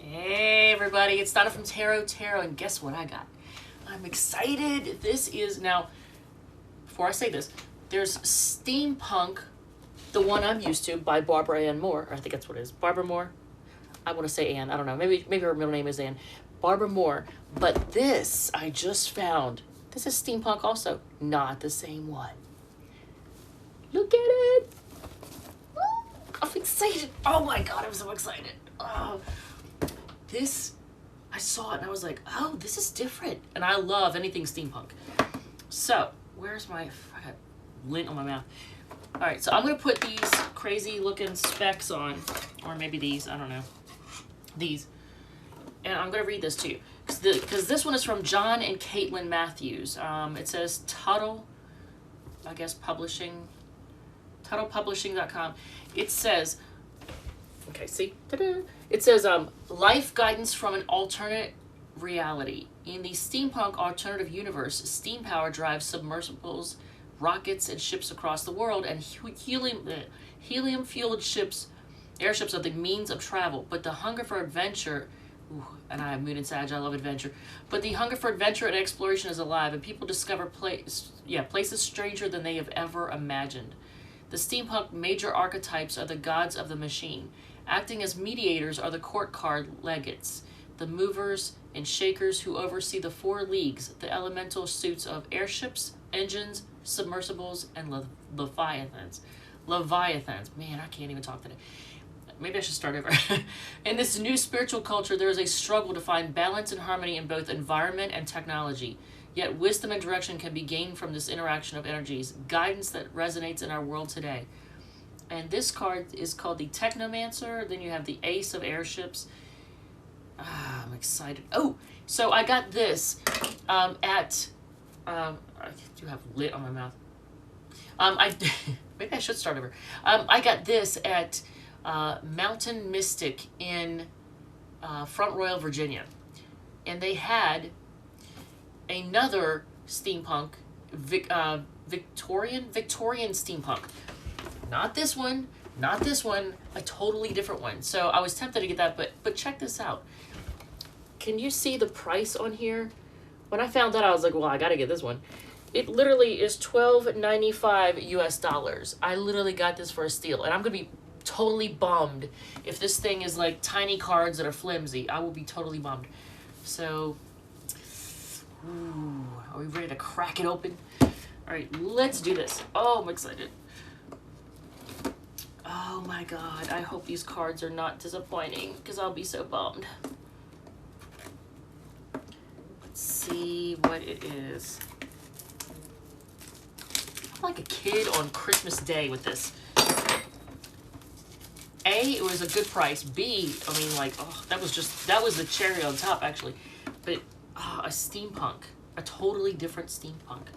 Hey everybody, it's Donna from Tarot, and guess what I got? I'm excited. This is, now, before I say this, there's Steampunk, the one I'm used to, by Barbara Ann Moore. I think that's what it is. Barbara Moore? I want to say Ann. I don't know. Maybe her middle name is Ann. Barbara Moore. But this, I just found, this is Steampunk also. Not the same one. Look at it. I'm excited. Oh my God, I'm so excited. Oh. This, I saw it and I was like, oh, this is different. And I love anything steampunk. So, where's my, I got lint on my mouth. All right, so I'm going to put these crazy looking specs on, or maybe these, I don't know, these. And I'm going to read this to you. Because this one is from John and Caitlin Matthews. It says Tuttle, I guess publishing, TuttlePublishing.com. It says, okay, see? Ta-da. It says, life guidance from an alternate reality. In the steampunk alternative universe, steam power drives submersibles, rockets, and ships across the world, and helium-fueled airships are the means of travel. But the hunger for adventure, and I have Moon and Sag, I love adventure, but the hunger for adventure and exploration is alive, and people discover places stranger than they have ever imagined. The steampunk major archetypes are the gods of the machine. Acting as mediators are the court card legates, the movers and shakers who oversee the four leagues, the elemental suits of airships, engines, submersibles, and leviathans. Leviathans. Man, I can't even talk today. Maybe I should start over. In this new spiritual culture, there is a struggle to find balance and harmony in both environment and technology. Yet wisdom and direction can be gained from this interaction of energies, guidance that resonates in our world today. And this card is called the Technomancer. Then you have the Ace of Airships. I'm excited. Oh, so I got this at, I do have lit on my mouth. Maybe I should start over. I got this at Mountain Mystic in Front Royal, Virginia. And they had another steampunk, Victorian steampunk. Not this one, a totally different one. So I was tempted to get that, but check this out. Can you see the price on here? When I found that, I was like, well, I gotta get this one. It literally is $12.95 US. I literally got this for a steal, and I'm gonna be totally bummed if this thing is like tiny cards that are flimsy. I will be totally bummed. So, ooh, are we ready to crack it open? All right, let's do this. Oh, I'm excited. Oh my God, I hope these cards are not disappointing because I'll be so bummed. Let's see what it is. I'm like a kid on Christmas Day with this. A, it was a good price. B, I mean, like, oh, that was the cherry on top, actually. But, a steampunk. A totally different steampunk.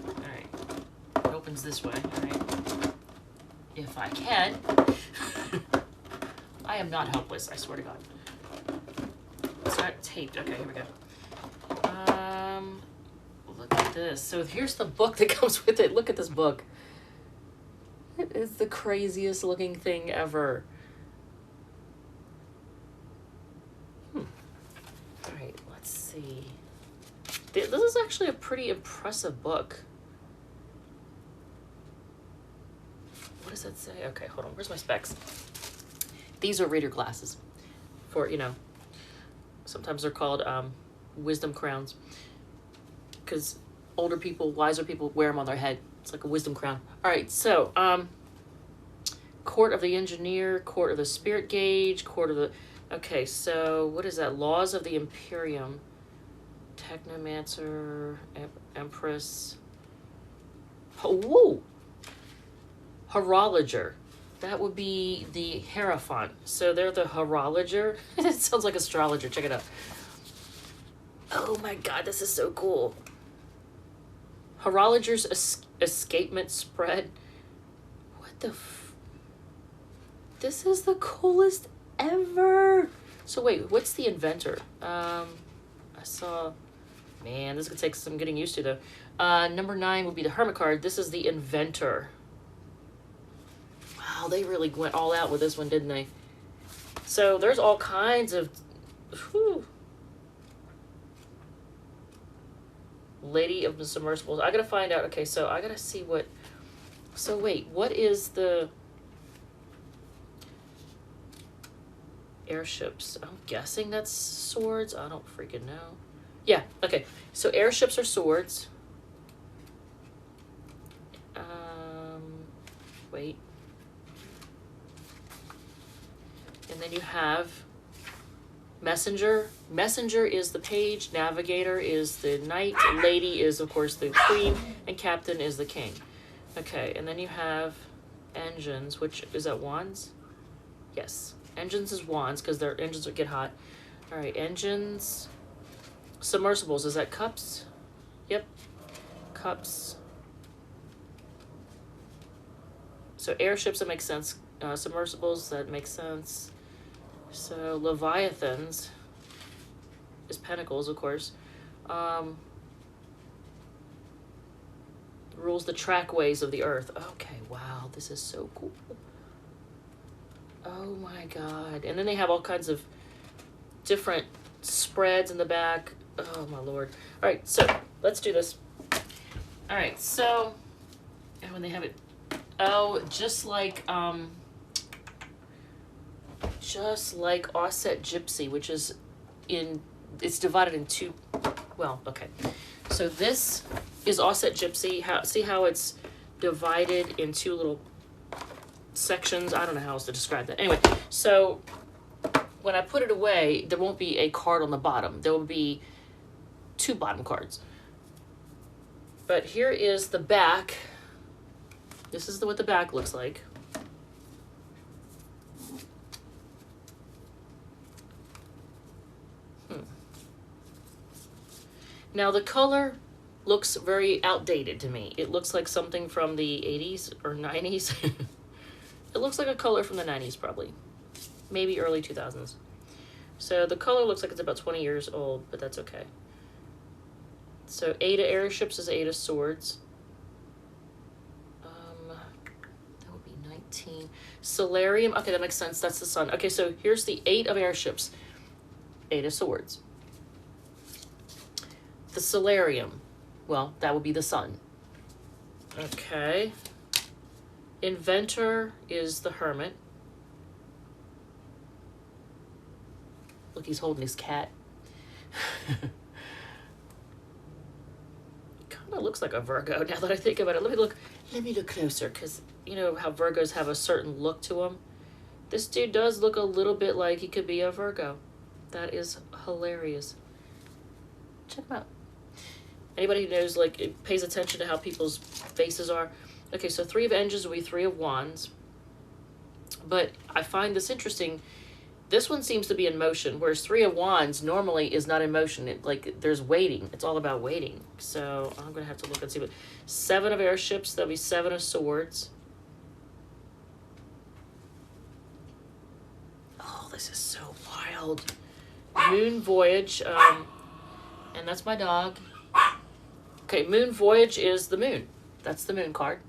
All right. It opens this way. All right. If I can. I am not helpless, I swear to God. It's not taped. Okay, here we go. Look at this. So here's the book that comes with it. Look at this book. It is the craziest looking thing ever. All right, let's see. This is actually a pretty impressive book. What does that say? Okay, hold on. Where's my specs? These are reader glasses for, sometimes they're called wisdom crowns because older people, wiser people wear them on their head. It's like a wisdom crown. All right, so Court of the Engineer, Court of the Spirit Gauge, Court of the... Okay, so what is that? Laws of the Imperium, Technomancer, Empress. Oh, whoa! Horologer. That would be the Hierophant. So they're the horologer. It sounds like astrologer. Check it out. Oh my God, this is so cool. Horologer's escapement spread. What the this is the coolest ever. So wait, what's the inventor? I saw... Man, this could take some getting used to, though. Number 9 would be the Hermit card. This is the inventor. Wow, they really went all out with this one, didn't they? So there's all kinds of Whew. Lady of the Submersibles. I gotta find out. Okay, so I gotta see what. So wait, what is the airships? I'm guessing that's swords. I don't freaking know. Yeah. Okay. So airships are swords. Wait. And then you have messenger. Messenger is the page, navigator is the knight, lady is of course the queen, and captain is the king. Okay, and then you have engines, which is that wands? Yes, engines is wands because their engines would get hot. All right, engines. Submersibles, is that cups? Yep, cups. So airships, that makes sense. Submersibles, that makes sense. So leviathans is pentacles, of course. Rules the trackways of the earth. Okay, wow, this is so cool. Oh my god. And then they have all kinds of different spreads in the back. Oh my lord. All right, so let's do this. All right, so, and when they have it, oh, just like Offset Gypsy, which is it's divided in two, well, okay. So this is Offset Gypsy. See how it's divided in two little sections? I don't know how else to describe that. Anyway, so when I put it away, there won't be a card on the bottom. There will be two bottom cards. But here is the back. This is what the back looks like. Now the color looks very outdated to me. It looks like something from the 80s or 90s. It looks like a color from the 90s probably. Maybe early 2000s. So the color looks like it's about 20 years old, but that's okay. So 8 of airships is 8 of swords. That would be 19. Solarium, okay, that makes sense. That's the sun. Okay, so here's the 8 of airships. 8 of swords. The solarium, well, that would be the sun. Okay. Inventor is the hermit. Look, he's holding his cat. Kind of looks like a Virgo now that I think about it. Let me look closer, because you know how Virgos have a certain look to them. This dude does look a little bit like he could be a Virgo. That is hilarious. Check him out. Anybody who knows, like, it pays attention to how people's faces are. Okay, so 3 of engines will be 3 of wands. But I find this interesting. This one seems to be in motion, whereas 3 of wands normally is not in motion. There's waiting. It's all about waiting. So I'm going to have to look and see what. 7 of airships, that'll be 7 of swords. Oh, this is so wild. Moon voyage, and that's my dog. Okay, moon voyage is the moon. That's the moon card.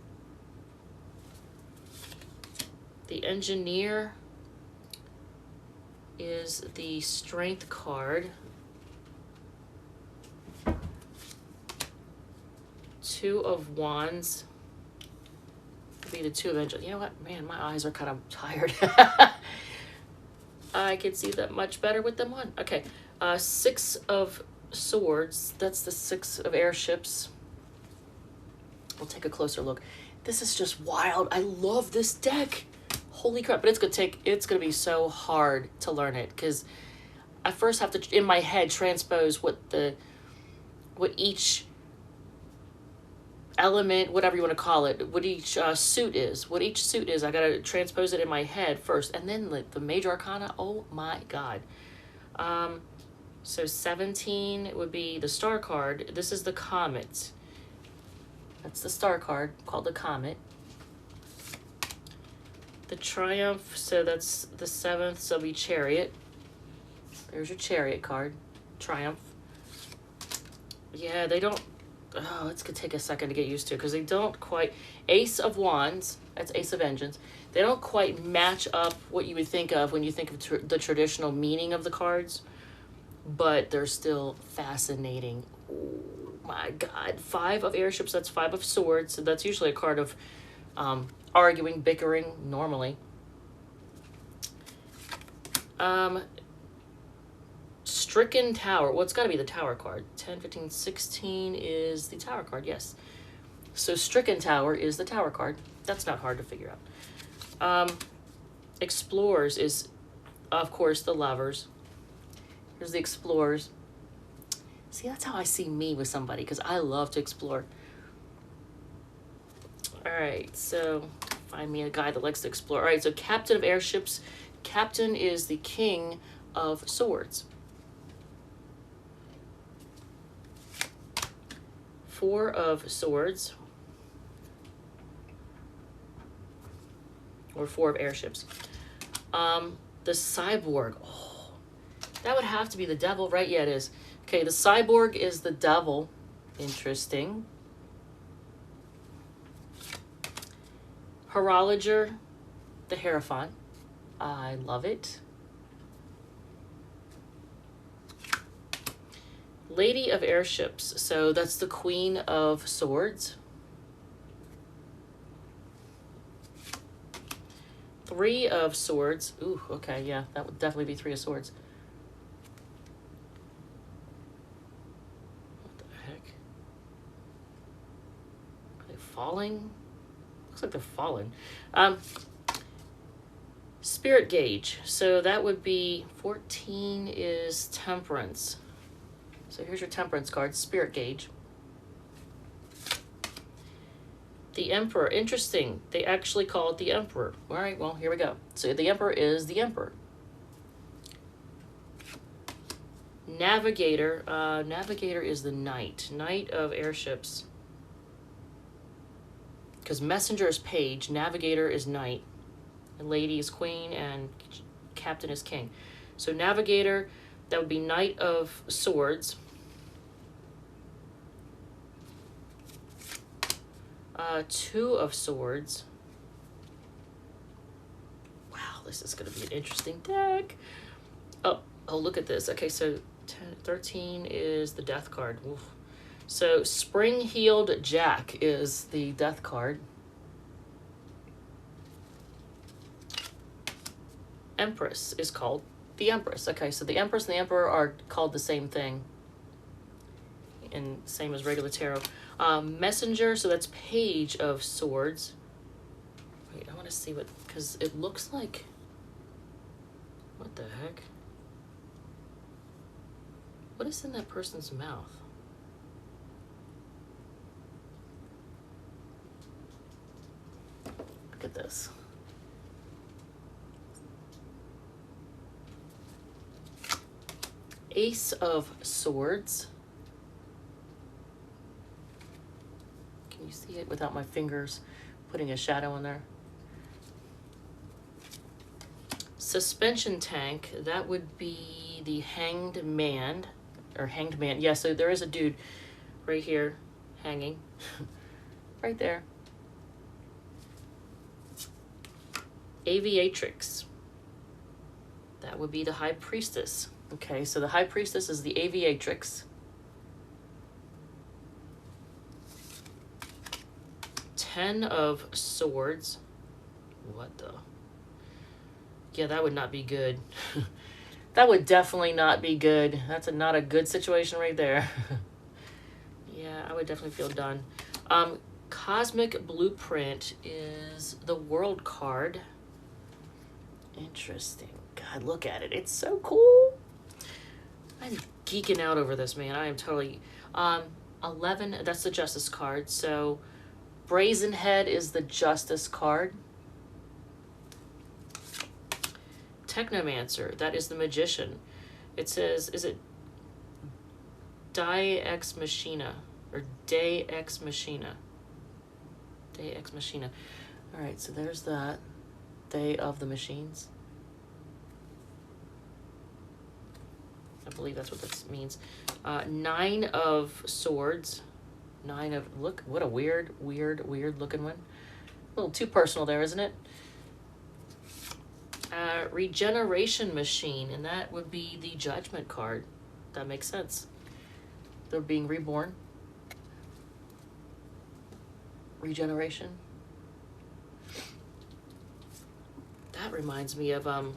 The engineer is the strength card. 2 of wands would be the 2 of engines. You know what? Man, my eyes are kind of tired. I can see that much better with them on. Okay, 6 of swords. That's the 6 of airships. We'll take a closer look. This is just wild. I love this deck. Holy crap. But it's gonna be so hard to learn it, because I first have to in my head transpose what each element, whatever you want to call it, what each suit is. What each suit is, I gotta transpose it in my head first, and then like the major arcana. Oh my god. So 17 would be the star card. This is the comet. That's the star card called the comet. The triumph, so that's the 7th, so it'll be chariot. There's your chariot card. Triumph. Yeah, they don't, oh, it's gonna take a second to get used to, because they don't quite, Ace of wands, that's Ace of engines. They don't quite match up what you would think of when you think of the traditional meaning of the cards. but they're still fascinating. Oh my God. 5 of airships, that's 5 of swords. So that's usually a card of arguing, bickering, normally. Stricken Tower. Well, it's got to be the Tower card. 10, 15, 16 is the Tower card, yes. So Stricken Tower is the Tower card. That's not hard to figure out. Explorers is, of course, the Lovers. Here's the Explorers. See, that's how I see me with somebody, because I love to explore. All right, so find me a guy that likes to explore. All right, so Captain of Airships. Captain is the King of Swords. 4 of Swords. Or 4 of airships. The Cyborg. Oh, that would have to be the Devil, right? Yeah, it is. Okay, the Cyborg is the Devil. Interesting. Horologer, the Hierophant. I love it. Lady of Airships. So that's the Queen of Swords. 3 of Swords. Ooh, okay, yeah, that would definitely be 3 of Swords. What the heck? Are they falling? Looks like they're falling. Spirit Gauge. So that would be 14 is Temperance. So here's your Temperance card, Spirit Gauge. The Emperor, interesting. They actually call it the Emperor. All right, well, here we go. So the Emperor is the Emperor. Navigator, Navigator is the Knight. Knight of Airships. Because Messenger is Page, Navigator is Knight. And Lady is Queen, and Captain is King. So Navigator, that would be Knight of Swords. 2 of Swords. Wow, this is going to be an interesting deck. Oh, look at this. Okay, so 13 is the Death card. Oof. So Spring-Heeled Jack is the Death card. Empress is called the Empress. Okay, so the Empress and the Emperor are called the same thing. And same as regular tarot. Messenger, so that's Page of Swords. Wait, I want to see what, because it looks like, what the heck? What is in that person's mouth? Look at this. Ace of Swords. Can you see it without my fingers putting a shadow in there? Suspension Tank, that would be the Hanged Man, or Hanged Man. Yeah, so there is a dude right here hanging, right there. Aviatrix, that would be the High Priestess. Okay, so the High Priestess is the Aviatrix. 10 of Swords. What the? Yeah, that would not be good. That would definitely not be good. That's not a good situation right there. Yeah, I would definitely feel done. Cosmic Blueprint is the World card. Interesting. God, look at it. It's so cool. I'm geeking out over this, man. I am totally... 11, that's the Justice card. So Brazen Head is the Justice card. Technomancer, that is the Magician. It says, is it Die Ex Machina or Day Ex Machina? Day Ex Machina. All right, so there's that. Day of the Machines. I believe that's what this means. 9 of Swords. 9 of, look, what a weird looking one. A little too personal there, isn't it? Regeneration Machine, and that would be the Judgment card. That makes sense. They're being reborn. Regeneration. That reminds me of, what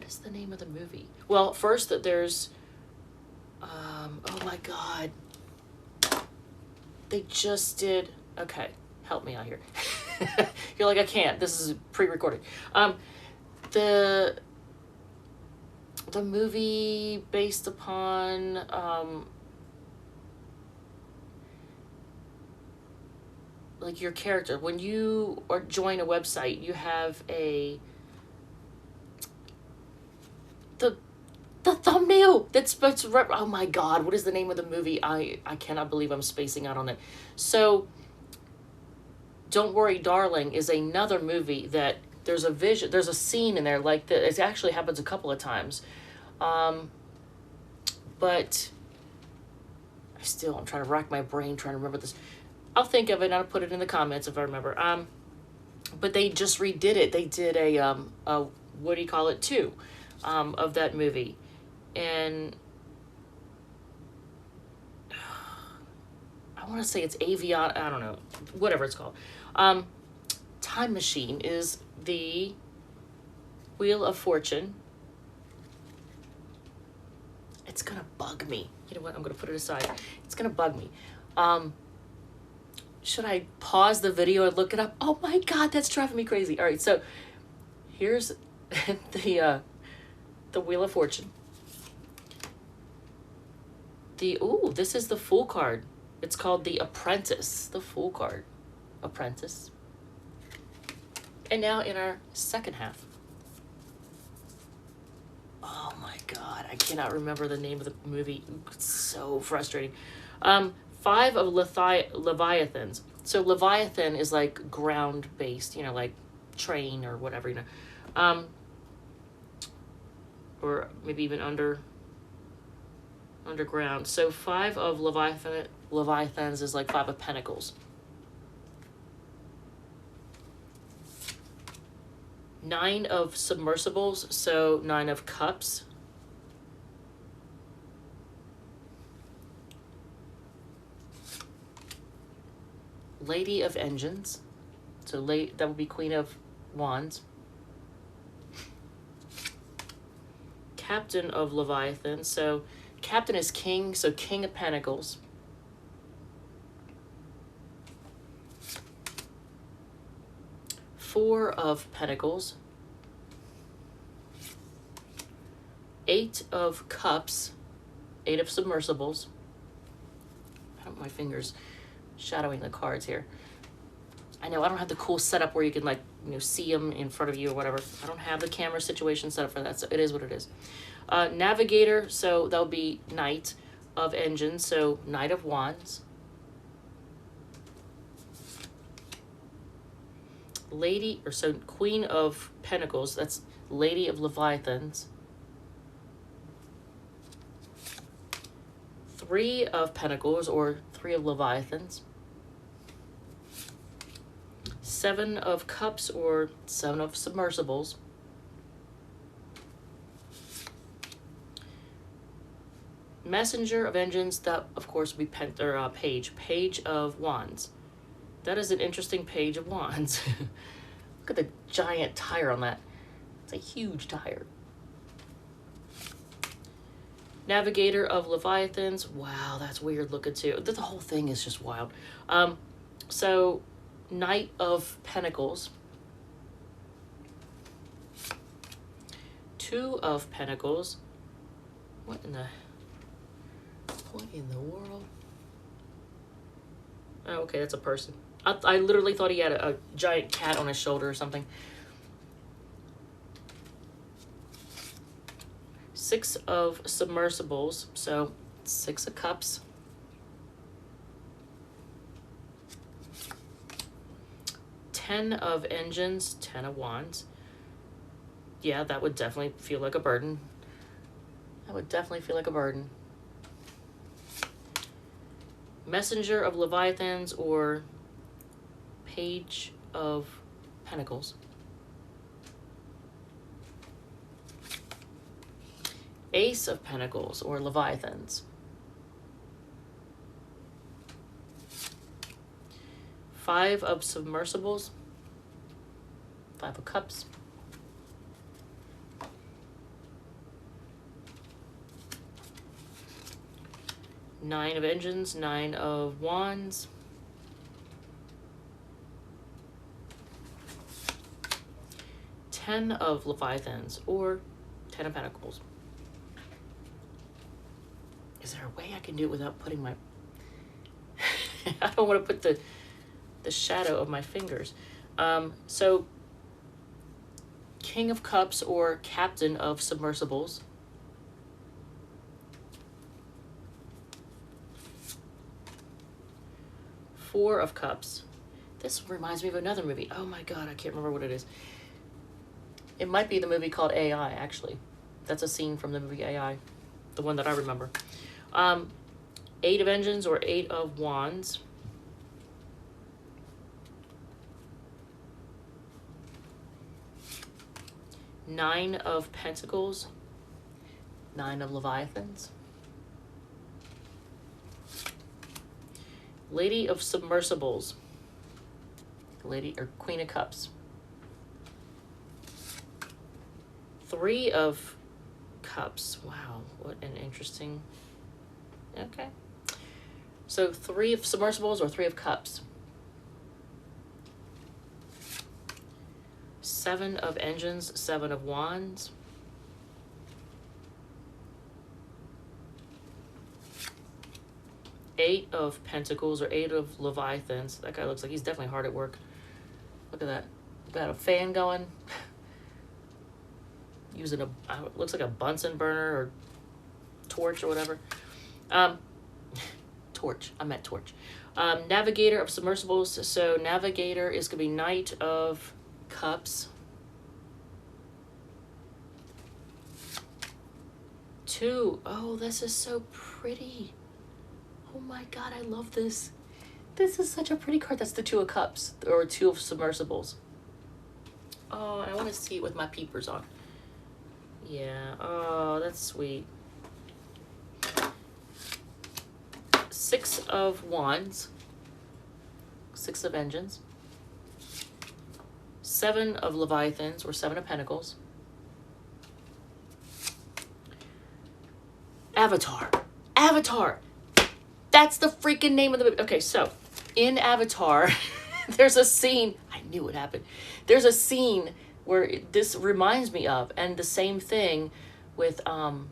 is the name of the movie? Well, first that there's, oh my God. They just did, okay, help me out here. You're like, I can't, this is pre-recorded. The movie based upon, like your character, when you or join a website, you have the thumbnail that's oh my God, what is the name of the movie? I cannot believe I'm spacing out on it. So Don't Worry Darling is another movie that there's a scene in there like that. It actually happens a couple of times. But I'm trying to rack my brain trying to remember this. I'll think of it and I'll put it in the comments if I remember. But they just redid it. They did a what do you call it, 2 of that movie. And I want to say it's Avion, I don't know, whatever it's called. Time Machine is the Wheel of Fortune. It's going to bug me. You know what? I'm going to put it aside. It's going to bug me. Should I pause the video and look it up? Oh my God, that's driving me crazy. All right, so here's the Wheel of Fortune. This is the Fool card. It's called the Apprentice, the Fool card. Apprentice. And now in our second half. Oh my God, I cannot remember the name of the movie. It's so frustrating. 5 of Leviathans. So Leviathan is like ground-based, you know, like train or whatever, you know. Or maybe even underground. So 5 of Leviathans is like 5 of Pentacles. 9 of Submersibles, so 9 of Cups. Lady of Engines, so that would be Queen of Wands. Captain of Leviathan, so Captain is King, so King of Pentacles. Four of Pentacles. 8 of Cups. 8 of Submersibles. I don't have my fingers shadowing the cards here. I know I don't have the cool setup where you can, like, you know, see them in front of you or whatever. I don't have the camera situation set up for that, so it is what it is. Navigator, so that'll be Knight of Engines, so Knight of Wands. Queen of Pentacles, that's Lady of Leviathans. 3 of Pentacles, or 3 of Leviathans. 7 of Cups, or 7 of Submersibles. Messenger of Engines, that of course would be Page of Wands. That is an interesting Page of Wands. Look at the giant tire on that. It's a huge tire. Navigator of Leviathans. Wow, that's weird looking too. The whole thing is just wild. So Knight of Pentacles. 2 of Pentacles. What in the world? Oh, okay, that's a person. I literally thought he had a giant cat on his shoulder or something. 6 of Submersibles, so 6 of Cups. 10 of Engines, 10 of Wands. Yeah, that would definitely feel like a burden. That would definitely feel like a burden. Messenger of Leviathans, or Page of Pentacles. Ace of Pentacles or Leviathans. 5 of Submersibles. 5 of Cups. 9 of Engines. 9 of Wands. 10 of Leviathans or 10 of Pentacles. Is there a way I can do it without putting my... I don't want to put the shadow of my fingers. So King of Cups or Captain of Submersibles. Four of Cups. This reminds me of another movie. Oh my God, I can't remember what it is. It might be the movie called AI, actually. That's a scene from the movie AI, the one that I remember. 8 of Engines or 8 of Wands. 9 of Pentacles. 9 of Leviathans. Lady of Submersibles. Lady or Queen of Cups. 3 of Cups. Wow, what an interesting... Okay. So 3 of Submersibles or 3 of Cups. 7 of Engines, 7 of Wands. 8 of Pentacles or 8 of Leviathans. That guy looks like he's definitely hard at work. Look at that. Got a fan going. Using a, looks like a Bunsen burner or torch or whatever. Torch. I meant torch. Navigator of Submersibles. So Navigator is going to be Knight of Cups. 2. Oh, this is so pretty. Oh my God, I love this. This is such a pretty card. That's the 2 of Cups or 2 of Submersibles. Oh, I want to see it with my peepers on. Yeah. Oh, that's sweet. 6 of Wands. 6 of Engines. 7 of Leviathans or 7 of Pentacles. Avatar. Avatar. That's the freaking name of the movie. Okay, so in Avatar, there's a scene. I knew it happened. There's a scene where this reminds me of, and the same thing with Don't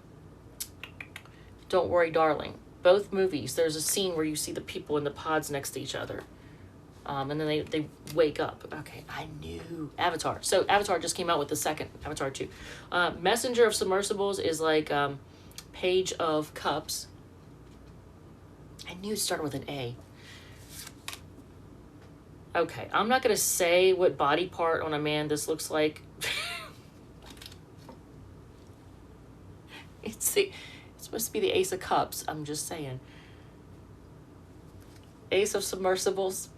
Worry, Darling. Both movies, there's a scene where you see the people in the pods next to each other. And then they wake up. Okay, I knew. Avatar. So Avatar just came out with the second, Avatar 2. Messenger of Submersibles is like Page of Cups. I knew it started with an A. Okay, I'm not going to say what body part on a man this looks like. It's supposed to be the Ace of Cups. I'm just saying. Ace of Submersibles.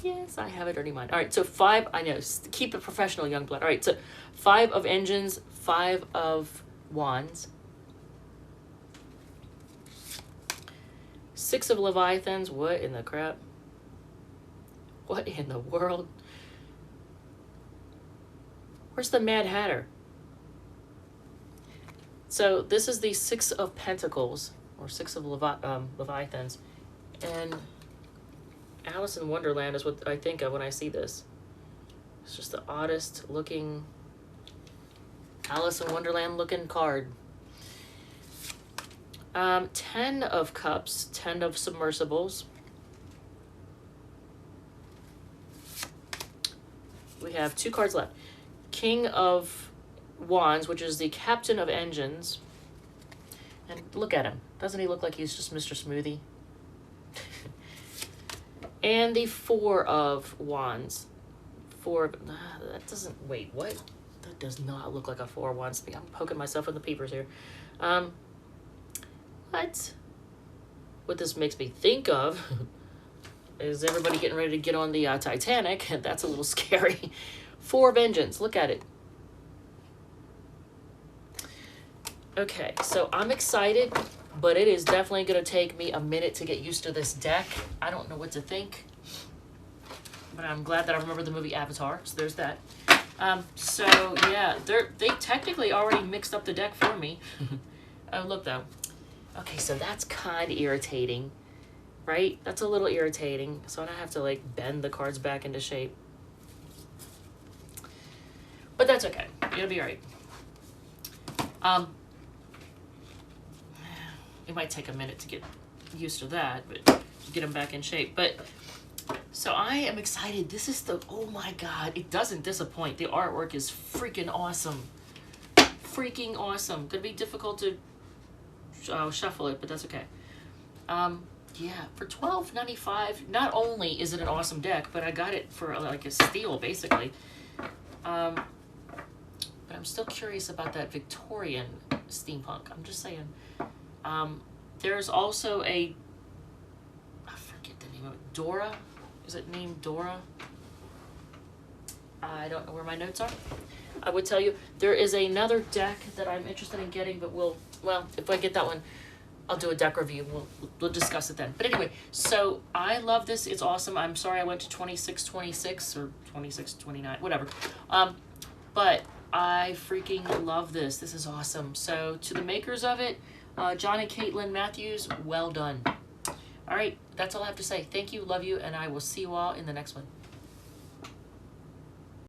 Yes, I have a dirty mind. All right, so 5, I know, keep it professional, young blood. All right, so 5 of Engines, 5 of Wands. 6 of Leviathans. What in the crap? What in the world? Where's the Mad Hatter? So this is the 6 of Pentacles, or 6 of Leviathans. And Alice in Wonderland is what I think of when I see this. It's just the oddest looking Alice in Wonderland looking card. 10 of Cups, 10 of Submersibles. We have 2 cards left. King of Wands, which is the Captain of Engines. And look at him. Doesn't he look like he's just Mr. Smoothie? And the 4 of Wands. 4, that doesn't, wait, what? That does not look like a 4 of Wands. I'm poking myself in the peepers here. What this makes me think of is everybody getting ready to get on the Titanic. That's a little scary. 4 of Engines. Look at it. Okay, so I'm excited, but it is definitely going to take me a minute to get used to this deck. I don't know what to think, but I'm glad that I remember the movie Avatar, so there's that. So yeah, they technically already mixed up the deck for me. Oh, look though. Okay, so that's kind of irritating, right? That's a little irritating. So I don't have to like bend the cards back into shape. But that's okay. It'll be all right. It might take a minute to get used to that, but get them back in shape. But so I am excited. This is oh my God, it doesn't disappoint. The artwork is freaking awesome. Freaking awesome. Gonna be difficult to shuffle it, but that's okay. Yeah, for $12.95, not only is it an awesome deck, but I got it for like a steal, basically. But I'm still curious about that Victorian steampunk. I'm just saying. There's also I forget the name of it, Dora? Is it named Dora? I don't know where my notes are. I would tell you, there is another deck that I'm interested in getting, but well, if I get that one, I'll do a deck review. We'll discuss it then. But anyway, so I love this. It's awesome. I'm sorry I went to 26.26 or 26.29, whatever. But I freaking love this. This is awesome. So to the makers of it, John and Caitlin Matthews, well done. All right, that's all I have to say. Thank you, love you, and I will see you all in the next one.